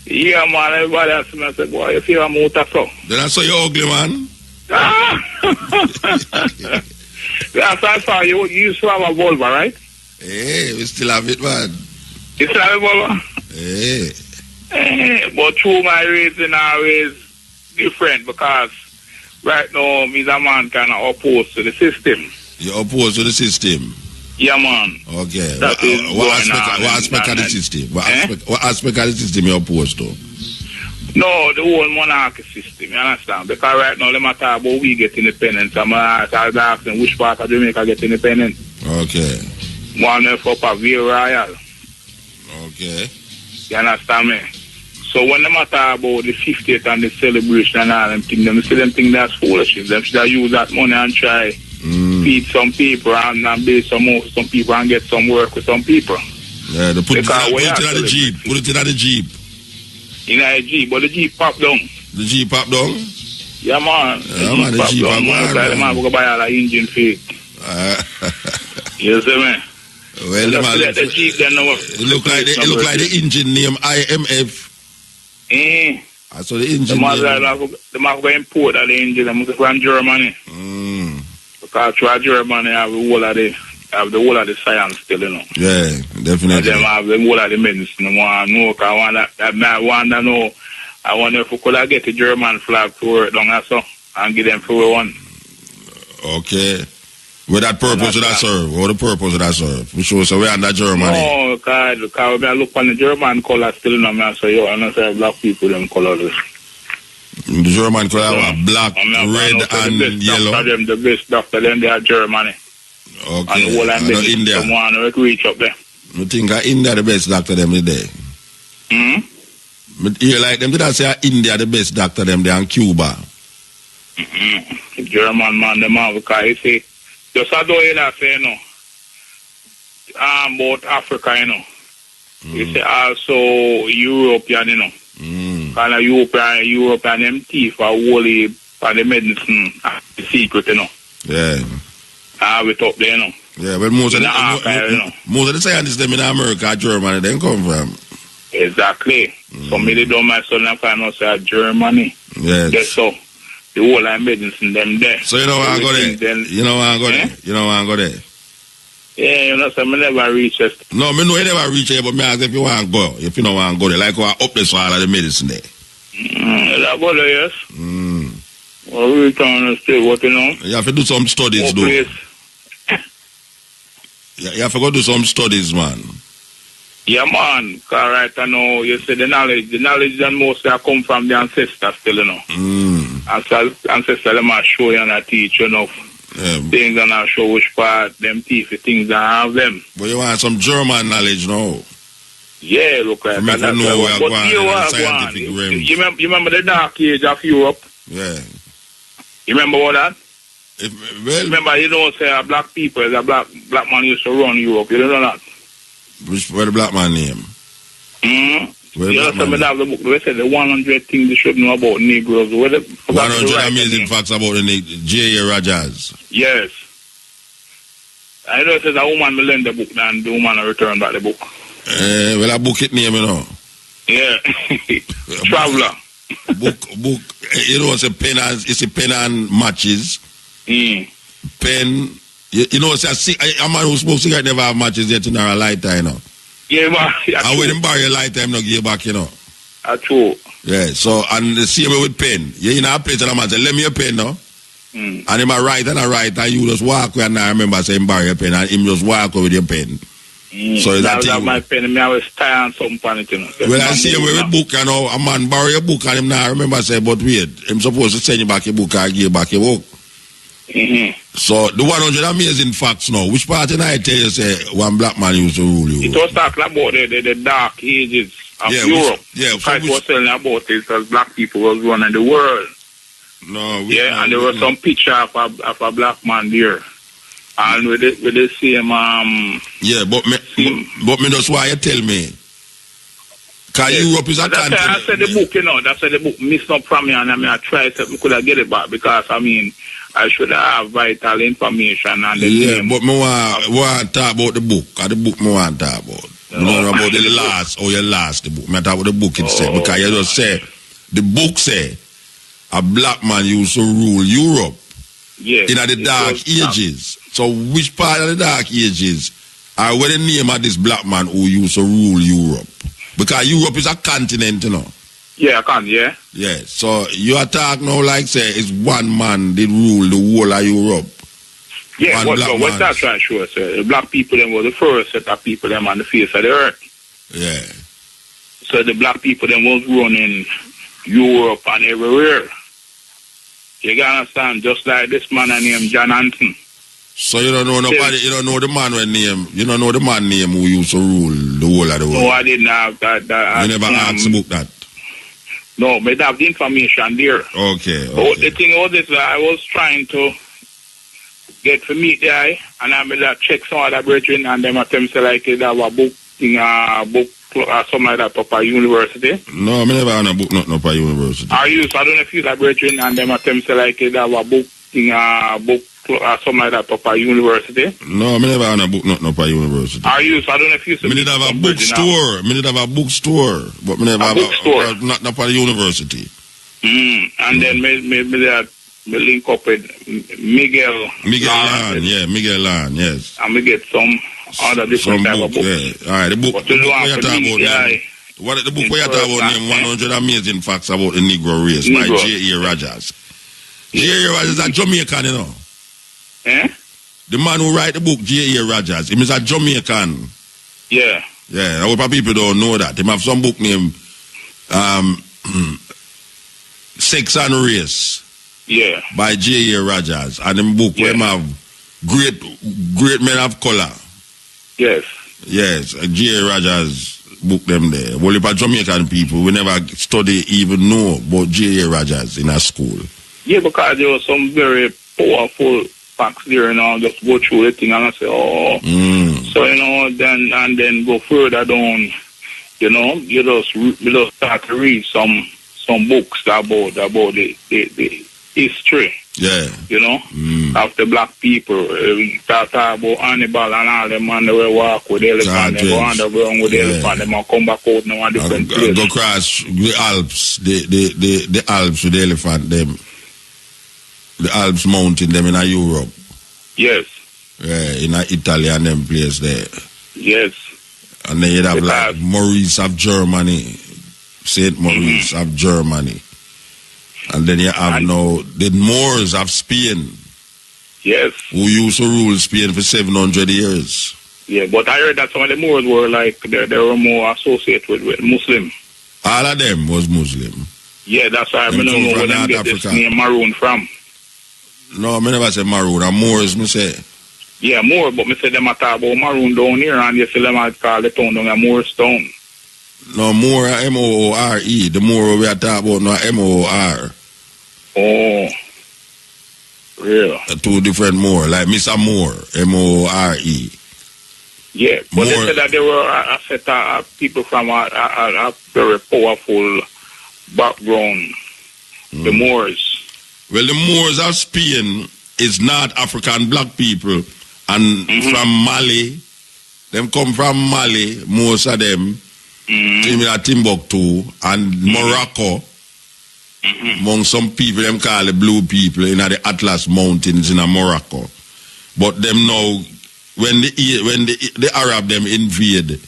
Yeah, man, everybody else me say, boy, you feel a motor, so. Then I saw you ugly, man. That's what I saw. You used to have a Volvo, right? Hey, we still have it, man. You still have a Volvo? Hey. But through my reason, always different because right now, me a man kind of opposed to the system. You're opposed to the system? Yeah, man. Okay. What aspect of the system? What aspect of the system you're opposed to? No, the whole monarchy system, you understand? Because right now, let me talk about we get independence. I'm asking which part of Jamaica get independent. Okay. One up a Ville Royal. Okay. You understand me? So when they talk about the 50th and the celebration and all them things, them see them think that's foolishness. Them should use that money and try feed some people and build some people and get some work with some people. Yeah, they put it in the Jeep. Put it in the Jeep. In a Jeep, but the Jeep pop down. The Jeep pop down? Yeah, man. The Jeep pop down. The man will buy all the engine fake. You see me? Well, the man, the Jeep then it look like the engine name IMF. So the engine the man go import the engine. I'm from Germany. Because through Germany, I have a whole of the have the whole of the science still, you know. Yeah, definitely. And them have the whole of the medicine. I want to know, 'cause I wonder if we could get the German flag to work down there, so, and give them for one. Okay. With that purpose would that serve? What the purpose would that serve? We show so we under Germany. No, because when I look on the German color still, you know, I say, yo, I don't say black people, them colors. The German color have black, red, and yellow. Them, the best doctor, then they are Germany. Okay. And the whole of India. Someone who reach up there. I think India the best doctor them today. You like them? Did I say India the best doctor them there in Cuba? The German man, them have, because you see, just as though you say, you know, about Africa, you know. You say also European, you know. Kind of European, them teeth are wholly for the medicine, the secret, you know. Yeah. Have it up there, you know. Yeah, but most of the scientists them in America, Germany, they come from. Exactly. So me they don't my son and find out say Germany. Yes. That's so. The whole of medicine them there. So you know where I go there? You know where I go there? You know where I go there? Yeah, you know, so me never reach it. No, me know you never reach it, but me ask if you want to go. If you don't want to go there, like what up the soil of the medicine there. That go there, yes. Well, we trying to stay what you know. You have to do some studies, though. You have to go do some studies, man. Yeah, man. Because right I know, you say the knowledge and mostly come from the ancestors still, you know. Ancestors, them are show you and I teach, you know. Things and I show which part, them teeth, things that have them. But you want some German knowledge, no? Yeah, look like that. You remember the dark age of Europe? Yeah. You remember what that? Remember, you don't say black people, a black man used to run Europe. You don't know that? Where the black man name? You know, some of the book, they said the 100 things they should know about Negroes. 100 amazing facts about the J.A. Rogers. Yes. I know it says a woman will lend the book and the woman will return back the book. Well, I book it name, you know. Yeah. Traveler. book. You know, it's a pen and matches. Pen. You know, it's a man who smokes cigarette never have matches yet in our lifetime, you know. Yeah, man. And when him buy your lifetime, no give back, you know. That's true. Yeah, so, and the same way with pen. You in a place and a man say, lend me a pen, no? And him a write, and you just walk away, and I remember saying, buy your pen, and him just walk away with your pen. So is that thing? My pen, I was tired on some point, you know. Well, I see him with book, you know, a man borrow your book, and him now remember say, but wait, him supposed to send you back your book, and give back your book. So the 100 amazing facts now. Which part did I tell you say one black man used to rule you? It was talking about the dark ages of Europe. So was telling about it as black people was running the world. And there was some picture of a black man there. And with the same but me that's why you tell me. Because Europe is a continent. I said the book, you know, that's why the book missed up from me, and I tried to could I get it back because I mean I should have vital information and the name. But me want to talk about the book. Because the book me want to talk about. You know about the last or your last the book. Me talk about the book itself. Because you just say the book say a black man used to rule Europe in the dark ages. So which part of the dark ages are where the name of this black man who used to rule Europe? Because Europe is a continent, you know. Yeah, I can, yeah. Yeah, so you are talking now like say it's one man did rule the whole of Europe. Yeah, what's that trying to show us? The black people them were the first set of people them on the face of the earth. Yeah. So the black people them was running Europe and everywhere. You can understand, just like this man named John Hanson. So you don't know nobody, you don't know the man name who used to rule the whole of the world? No, I didn't have that. You never asked about that? No, but I have the information there. Okay. But the thing was this, I was trying to get to meet the guy, and I made that check some other brethren, and them attempt to like it, have a book or something like that up at university. No, I never had a book nothing up at university. I don't know if you that brethren, and them attempt to like it, have a book or something like that up at university. No, I never had a book nothing up at university. I don't know if you I did have a bookstore. I did have a bookstore, but I never have bookstore. Not up at the university. And then maybe that me link up with Miguel. Miguel Lan, yes. And we get some other different type of books. Yeah. All right, the book where you talk about what the book where you talk about them 100 amazing facts about the Negro race by J.A. Rogers. J.A. Rogers is a Jamaican, you know. Eh? The man who write the book, J.A. Rogers, he is a Jamaican. Yeah. Yeah, a lot of people don't know that. He have some book named Sex and Race. Yeah. By J.A. Rogers. And the book where him have great men of color. Yes. Yes, J.A. Rogers book them there. Well, if a Jamaican people, we never study even know about J.A. Rogers in our school. Yeah, because there was some very powerful facts there, and I'll just go through the thing and I say, So, you know, then go further down, you know, you just start to read some books about the history. Yeah. You know, of the black people. We start about Hannibal and all them man, they will walk with the elephant, they go underground with the elephant, they might come back out now and different places. Go across the Alps, the Alps with the elephant, them. The Alps mountain, them in Europe. Yes. Yeah, in Italy and them place there. Yes. And then you'd have like Maurice of Germany, Saint Maurice of Germany. And then you have now the Moors of Spain. Yes. Who used to rule Spain for 700 years. Yeah, but I heard that some of the Moors were like, they were more associated with Muslim. All of them was Muslim. Yeah, that's why I don't know where they get this name Maroon from. No, I never say Maroon. I'm Moors, me say. Yeah, Moor, but me say them talk about Maroon down here, and you see them call the town down a Moorstown. No, Moor, M-O-O-R-E. The Moor we are talking about now, M-O-O-R. Oh, real. Two different Moor, like Mr. Moore, M-O-O-R-E. Yeah, but they said that there were a set of people from a very powerful background, the Moors. Well, the Moors of Spain is not African black people, and from Mali, them come from Mali, most of them, in Timbuktu, and Morocco, among some people, them call the blue people in the Atlas Mountains in Morocco. But them now, when the Arab them invade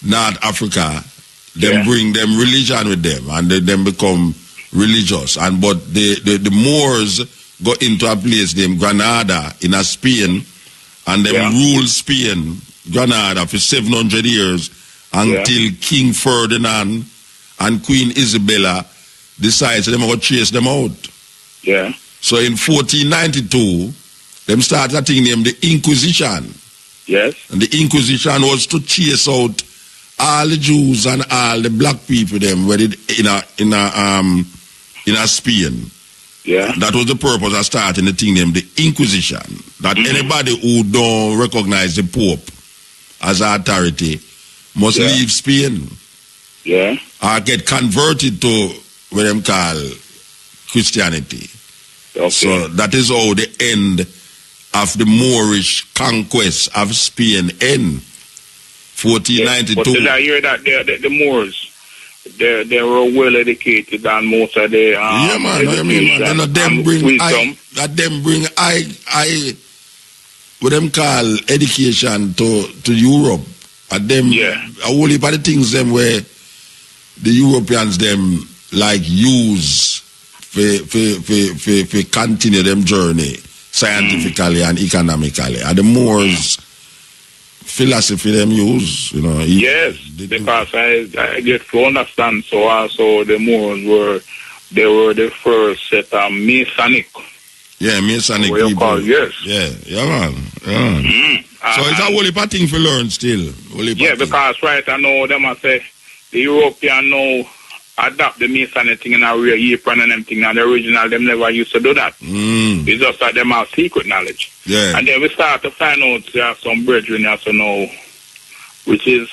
North Africa, them bring them religion with them, and they them become religious. And but the Moors go into a place named Granada in Spain, and them rule Spain, Granada, for 700 years until King Ferdinand and Queen Isabella decides them to chase them out. Yeah. So in 1492, them started a thing named the Inquisition. Yes. And the Inquisition was to chase out all the Jews and all the black people them where in Spain. Yeah. That was the purpose of starting the thing named the Inquisition. That anybody who don't recognize the Pope as authority must leave Spain. Yeah. Or get converted to what them call Christianity. Okay. So that is how the end of the Moorish conquest of Spain end. 1492. But did I hear that the Moors, they were well educated than most of the yeah, man. I mean, man, them bring what them call education to Europe. And them, a whole heap of the things them where the Europeans them like use for continue them journey scientifically and economically. And the Moors philosophy them use, you know. Yes, because I get to understand. So also the Moors were the first set of Masonic. Yeah, Masonic people. Yes. Yeah, man. Yeah. So it's a whole heap of thing for learn still. Yeah, because right I know them I say the European now adapt the Masonic thing in a real apron and them thing. Now the original them never used to do that. It's just that them have secret knowledge. Yeah. And then we start to find out there some brethren also know, which is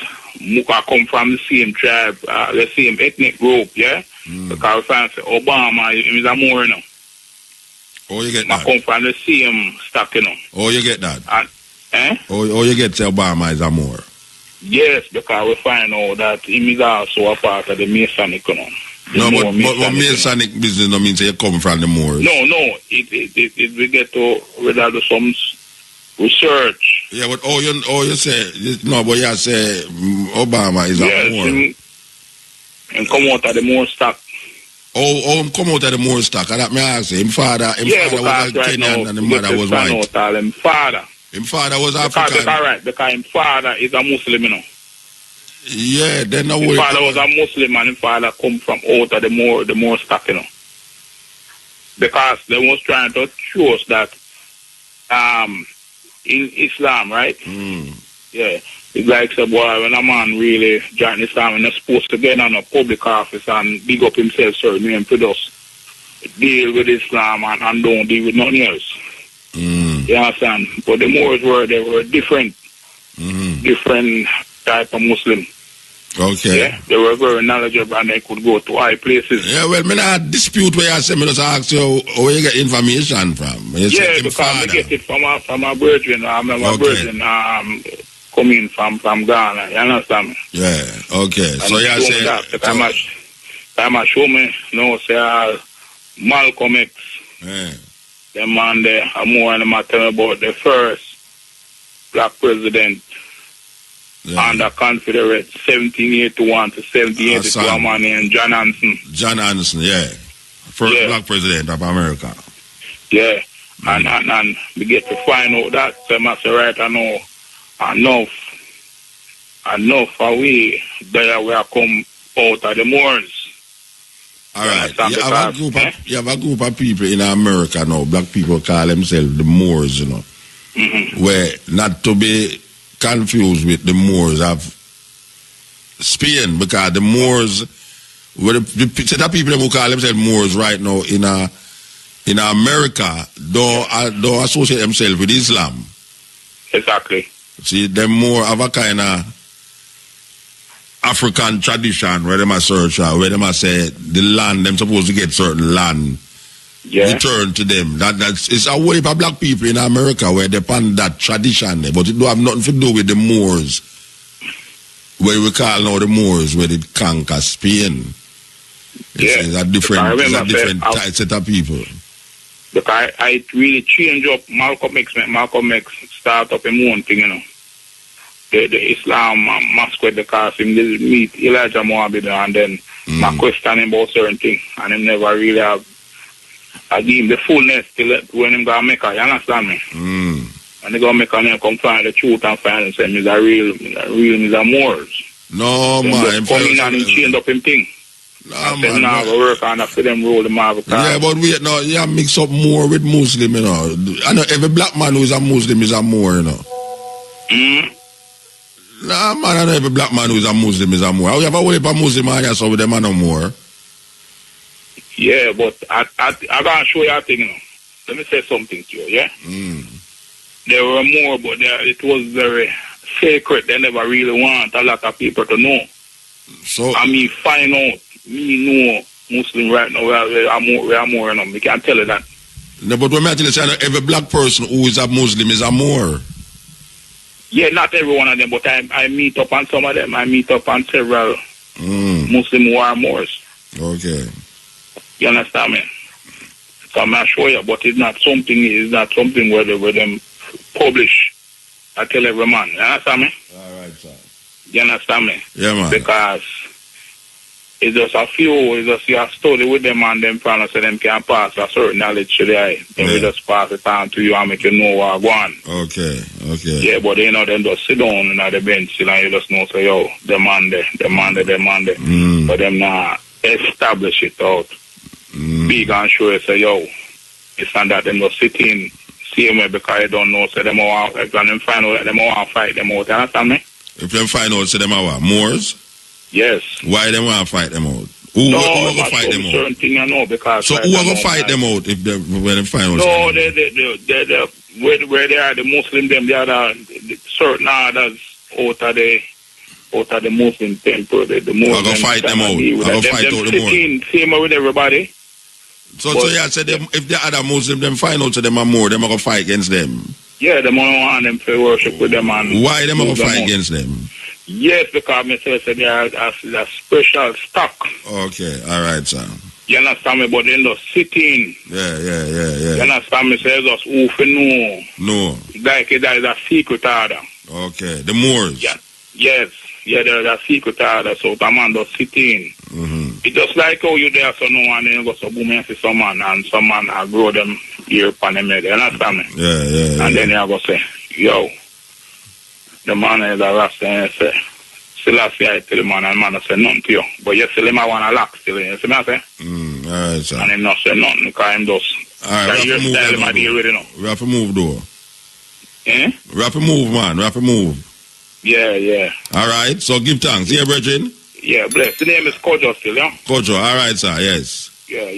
come from the same tribe, the same ethnic group, yeah? Because we find Obama is a Moor, you know. Oh, you get that? come from the same stock, you know. Oh, you get that? And, Oh, you get Obama is a Moor. Yes, because we find out that he is also a part of the Masonic, you know. No, but Masonic business no means you come from the Moors. No. It we get to without some research. Yeah, but you say no, but you say Obama is a Moor. And come out of the Moor stock. Him come out of the Moor stock. And that me ask him father was a Kenyan and the mother was white. Him father was African. Because his father is a Muslim, you know. Yeah, then his father was a Muslim and his father come from out of the Moor stock, you know. Because they was trying to show us that in Islam, right? Yeah. It's like say, boy, when a man really join Islam and not supposed to get on a public office and big up himself, and to just deal with Islam and don't deal with nothing else. You understand? But the Moors they were different type of Muslim. Okay. Yeah, they were very knowledgeable and they could go to high places. Yeah, well, me not dispute where you say, me just ask you where you get information from. Yeah, because I get it from a brethren. I remember my brethren coming from Ghana. You understand me? Yeah, okay. And so you say... Time I show me, say Malcolm X. Yeah. The man there, I'm more than I tell about the first black president. And the Confederate 1781 to 1782, a man named John Hanson. John Hanson, yeah. First black president of America. Yeah. And we get to find out that, so I must say, right, I know enough are we there we are come out of the Moors. All right. You have a group of people in America now, black people call themselves the Moors, you know. Where not to be confused with the Moors of Spain, because the Moors, the set of people who call themselves Moors right now in America don't associate themselves with Islam. Exactly. See, them more of a kind of African tradition where them a search, where them a say the land them supposed to get certain land. Yeah. Return to them. It's a whole heap of black people in America where they depend that tradition, but it don't have nothing to do with the Moors. Where we call now the Moors, where they conquer Spain. It's a different type set of people. Because I really change up Malcolm X start up in one thing, you know. The Islam masquerade because him did meet Elijah Mohammed and then I question him about certain things and him never really have I give him the fullness till when him go make you understand me? And they go make him come find the truth and find and say he's a real Moors. No man, come in and he change up him thing. No man, now go work on after them roll the marble. Yeah, but wait, no, you mix up Moor with Muslim, you know. I know every black man who is a Muslim is a Moor, you know. Nah, man, I know every black man who is a Muslim is a Moor. How you have a whole heap of Muslim and you saw with them and no more? Yeah, but I gotta show you a thing, you know. Let me say something to you, yeah? There were more, but it was very sacred. They never really want a lot of people to know. So, and me find out, me know Muslim right now, we are more, you know. We can't tell you that. No, but when I tell you, every black person who is a Muslim is a Moor. Yeah, not every one of them, but I meet up on some of them. I meet up on several Muslim who are Moors. Okay. You understand me? So I'm not sure you, but it's not something where them publish. I tell every man. You understand me? All right, sir. You understand me? Yeah, man. Because it's just a few, it's just you study with them and them trying to say them can pass a certain knowledge to the eye. Then we just pass it on to you and make you know what going on. Okay. Yeah, but you know, them just sit down on the bench and you just know, say, yo, demand it. But them not establish it out. Big and sure, say, yo, it's not that them just sit in same way because they don't know, so them want, if them find out, them want to fight them out. You understand me? If them find out, so them are what? Moors? Yes. Why they want to fight them out? Who will fight them out? Certain thing I know because. So who will fight them out if when they find out? No, they where they are the Muslim them, they are the certain others out of the Muslim temple. The Muslim. I go fight them out. I go fight out the Muslim. Same with everybody. So yeah, say them if the other Muslim them find out to them are more, them are gonna fight against them. Yeah, them want them to worship with them and. Why them are gonna fight against them? Yes, because me say they are a special stock. Okay, all right, sir. You understand me? But they just sitting. Yeah. You understand me? Say just who for no. No. Like that is a secret order. Okay, the Moors. Yeah. Yes. Yeah, there's a secret order, so the man just sitting. Mm-hmm. It's just like how you there so no one then you go so boom and see some man and some man grow them ear upon them head. You understand me? Yeah. And then you go say, yo, the man is a rasta and say, Selassie, I tell the man, and the man say nothing to you. But you still him I want to lock still. You see me I say? All right, sir. And him not say nothing because him just, all right, we have to move though. Eh? We have to move, man. We have to move. Yeah. All right, so give thanks. Yeah, brethren? Yeah, bless. The name is Kojo still, yeah? Kojo, all right, sir, yes. Yeah.